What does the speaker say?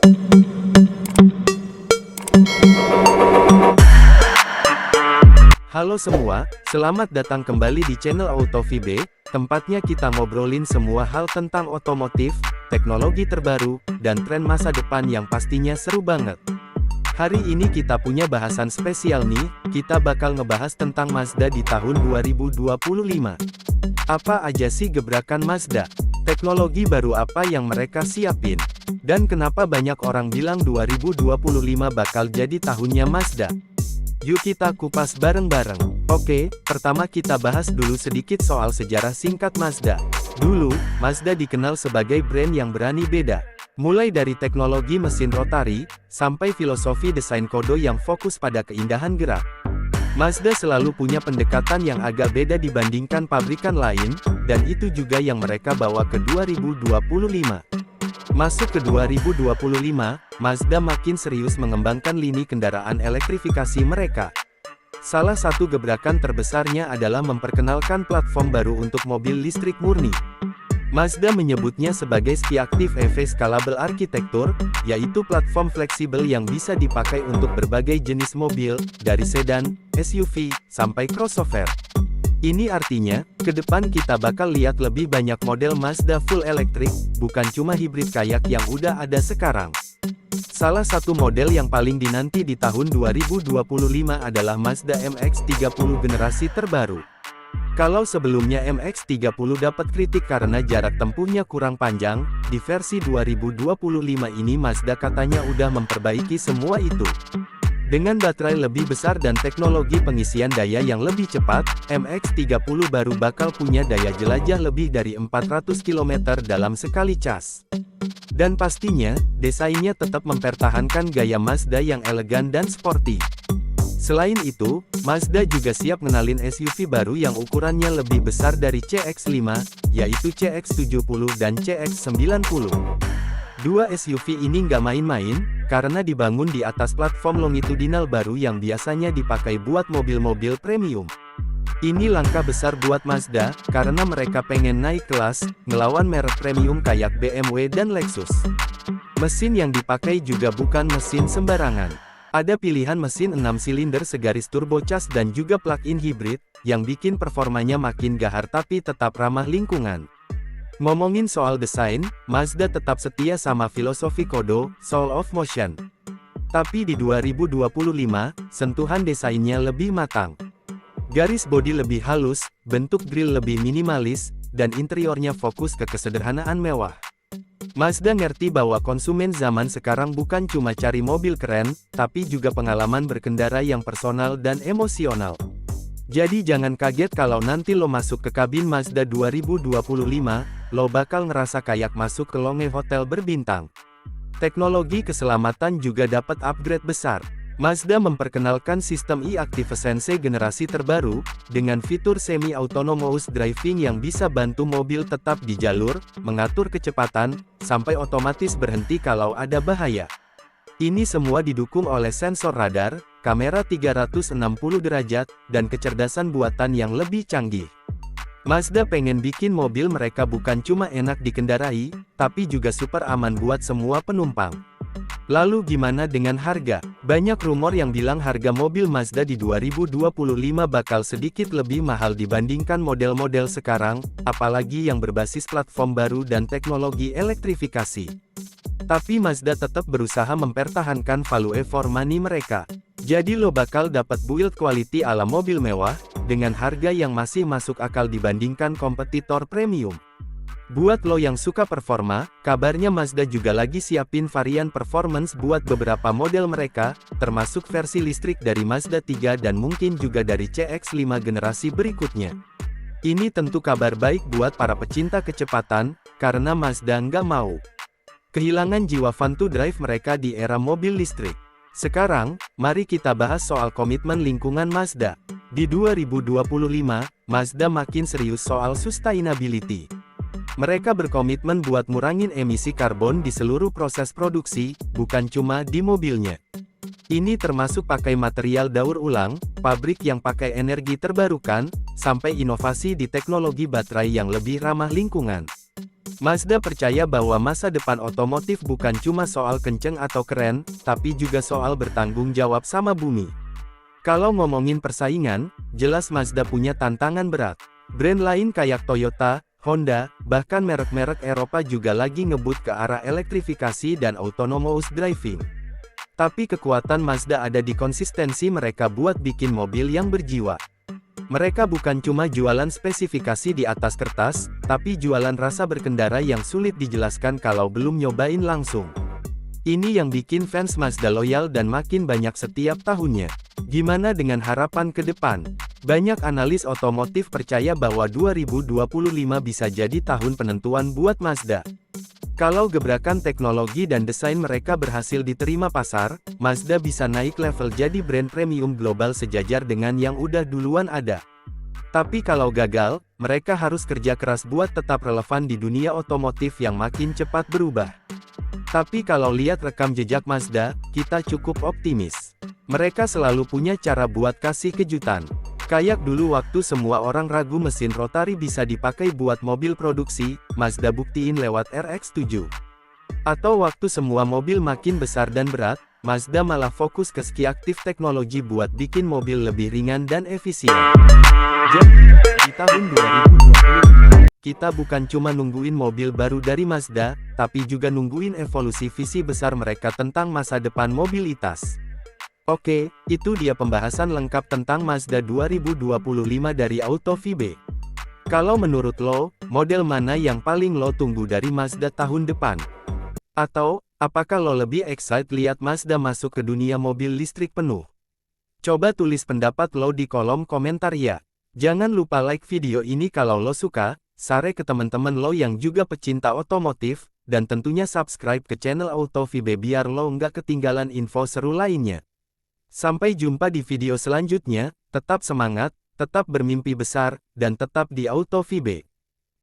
Halo semua, selamat datang kembali di channel AutoVB, tempatnya kita ngobrolin semua hal tentang otomotif, teknologi terbaru, dan tren masa depan yang pastinya seru banget. Hari ini kita punya bahasan spesial nih, kita bakal ngebahas tentang Mazda di tahun 2025. Apa aja sih gebrakan Mazda? Teknologi baru apa yang mereka siapin? Dan kenapa banyak orang bilang 2025 bakal jadi tahunnya Mazda? Yuk kita kupas bareng-bareng. Oke, pertama kita bahas dulu sedikit soal sejarah singkat Mazda. Dulu, Mazda dikenal sebagai brand yang berani beda. Mulai dari teknologi mesin rotari, sampai filosofi desain kodo yang fokus pada keindahan gerak. Mazda selalu punya pendekatan yang agak beda dibandingkan pabrikan lain, dan itu juga yang mereka bawa ke 2025. Masuk ke 2025, Mazda makin serius mengembangkan lini kendaraan elektrifikasi mereka. Salah satu gebrakan terbesarnya adalah memperkenalkan platform baru untuk mobil listrik murni. Mazda menyebutnya sebagai SkyActiv EV Scalable Architecture, yaitu platform fleksibel yang bisa dipakai untuk berbagai jenis mobil, dari sedan, SUV, sampai crossover. Ini artinya, ke depan kita bakal lihat lebih banyak model Mazda full electric, bukan cuma hibrid kayak yang udah ada sekarang. Salah satu model yang paling dinanti di tahun 2025 adalah Mazda MX-30 generasi terbaru. Kalau sebelumnya MX-30 dapat kritik karena jarak tempuhnya kurang panjang, di versi 2025 ini Mazda katanya udah memperbaiki semua itu. Dengan baterai lebih besar dan teknologi pengisian daya yang lebih cepat, MX-30 baru bakal punya daya jelajah lebih dari 400 km dalam sekali cas. Dan pastinya, desainnya tetap mempertahankan gaya Mazda yang elegan dan sporty. Selain itu, Mazda juga siap ngenalin SUV baru yang ukurannya lebih besar dari CX-5, yaitu CX-70 dan CX-90. Dua SUV ini nggak main-main, karena dibangun di atas platform longitudinal baru yang biasanya dipakai buat mobil-mobil premium. Ini langkah besar buat Mazda, karena mereka pengen naik kelas, ngelawan merek premium kayak BMW dan Lexus. Mesin yang dipakai juga bukan mesin sembarangan. Ada pilihan mesin 6 silinder segaris turbocharged dan juga plug-in hybrid, yang bikin performanya makin gahar tapi tetap ramah lingkungan. Ngomongin soal desain, Mazda tetap setia sama filosofi kodo, Soul of Motion. Tapi di 2025, sentuhan desainnya lebih matang. Garis bodi lebih halus, bentuk grill lebih minimalis, dan interiornya fokus ke kesederhanaan mewah. Mazda ngerti bahwa konsumen zaman sekarang bukan cuma cari mobil keren, tapi juga pengalaman berkendara yang personal dan emosional. Jadi jangan kaget kalau nanti lo masuk ke kabin Mazda 2025, lo bakal ngerasa kayak masuk ke lounge hotel berbintang. Teknologi keselamatan juga dapat upgrade besar. Mazda memperkenalkan sistem e-Active Sense generasi terbaru, dengan fitur semi-autonomous driving yang bisa bantu mobil tetap di jalur, mengatur kecepatan, sampai otomatis berhenti kalau ada bahaya. Ini semua didukung oleh sensor radar, kamera 360 derajat, dan kecerdasan buatan yang lebih canggih. Mazda pengen bikin mobil mereka bukan cuma enak dikendarai, tapi juga super aman buat semua penumpang. Lalu gimana dengan harga? Banyak rumor yang bilang harga mobil Mazda di 2025 bakal sedikit lebih mahal dibandingkan model-model sekarang, apalagi yang berbasis platform baru dan teknologi elektrifikasi. Tapi Mazda tetap berusaha mempertahankan value for money mereka. Jadi lo bakal dapat build quality ala mobil mewah, dengan harga yang masih masuk akal dibandingkan kompetitor premium. Buat lo yang suka performa, kabarnya Mazda juga lagi siapin varian performance buat beberapa model mereka, termasuk versi listrik dari Mazda 3 dan mungkin juga dari CX-5 generasi berikutnya. Ini tentu kabar baik buat para pecinta kecepatan, karena Mazda nggak mau kehilangan jiwa fun to drive mereka di era mobil listrik. Sekarang, mari kita bahas soal komitmen lingkungan Mazda. Di 2025, Mazda makin serius soal sustainability. Mereka berkomitmen buat ngurangin emisi karbon di seluruh proses produksi, bukan cuma di mobilnya. Ini termasuk pakai material daur ulang, pabrik yang pakai energi terbarukan, sampai inovasi di teknologi baterai yang lebih ramah lingkungan. Mazda percaya bahwa masa depan otomotif bukan cuma soal kenceng atau keren, tapi juga soal bertanggung jawab sama bumi. Kalau ngomongin persaingan, jelas Mazda punya tantangan berat. Brand lain kayak Toyota, Honda, bahkan merek-merek Eropa juga lagi ngebut ke arah elektrifikasi dan autonomous driving. Tapi kekuatan Mazda ada di konsistensi mereka buat bikin mobil yang berjiwa. Mereka bukan cuma jualan spesifikasi di atas kertas, tapi jualan rasa berkendara yang sulit dijelaskan kalau belum nyobain langsung. Ini yang bikin fans Mazda loyal dan makin banyak setiap tahunnya. Gimana dengan harapan ke depan? Banyak analis otomotif percaya bahwa 2025 bisa jadi tahun penentuan buat Mazda. Kalau gebrakan teknologi dan desain mereka berhasil diterima pasar, Mazda bisa naik level jadi brand premium global sejajar dengan yang udah duluan ada. Tapi kalau gagal, mereka harus kerja keras buat tetap relevan di dunia otomotif yang makin cepat berubah. Tapi kalau lihat rekam jejak Mazda, kita cukup optimis. Mereka selalu punya cara buat kasih kejutan. Kayak dulu waktu semua orang ragu mesin rotari bisa dipakai buat mobil produksi, Mazda buktiin lewat RX-7. Atau waktu semua mobil makin besar dan berat, Mazda malah fokus ke ski aktif teknologi buat bikin mobil lebih ringan dan efisien. Jadi, di tahun 2025, kita bukan cuma nungguin mobil baru dari Mazda, tapi juga nungguin evolusi visi besar mereka tentang masa depan mobilitas. Oke, itu dia pembahasan lengkap tentang Mazda 2025 dari AutoVB. Kalau menurut lo, model mana yang paling lo tunggu dari Mazda tahun depan? Atau, apakah lo lebih excited lihat Mazda masuk ke dunia mobil listrik penuh? Coba tulis pendapat lo di kolom komentar ya. Jangan lupa like video ini kalau lo suka, share ke teman-teman lo yang juga pecinta otomotif, dan tentunya subscribe ke channel AutoVB biar lo nggak ketinggalan info seru lainnya. Sampai jumpa di video selanjutnya, tetap semangat, tetap bermimpi besar, dan tetap di AutoVB.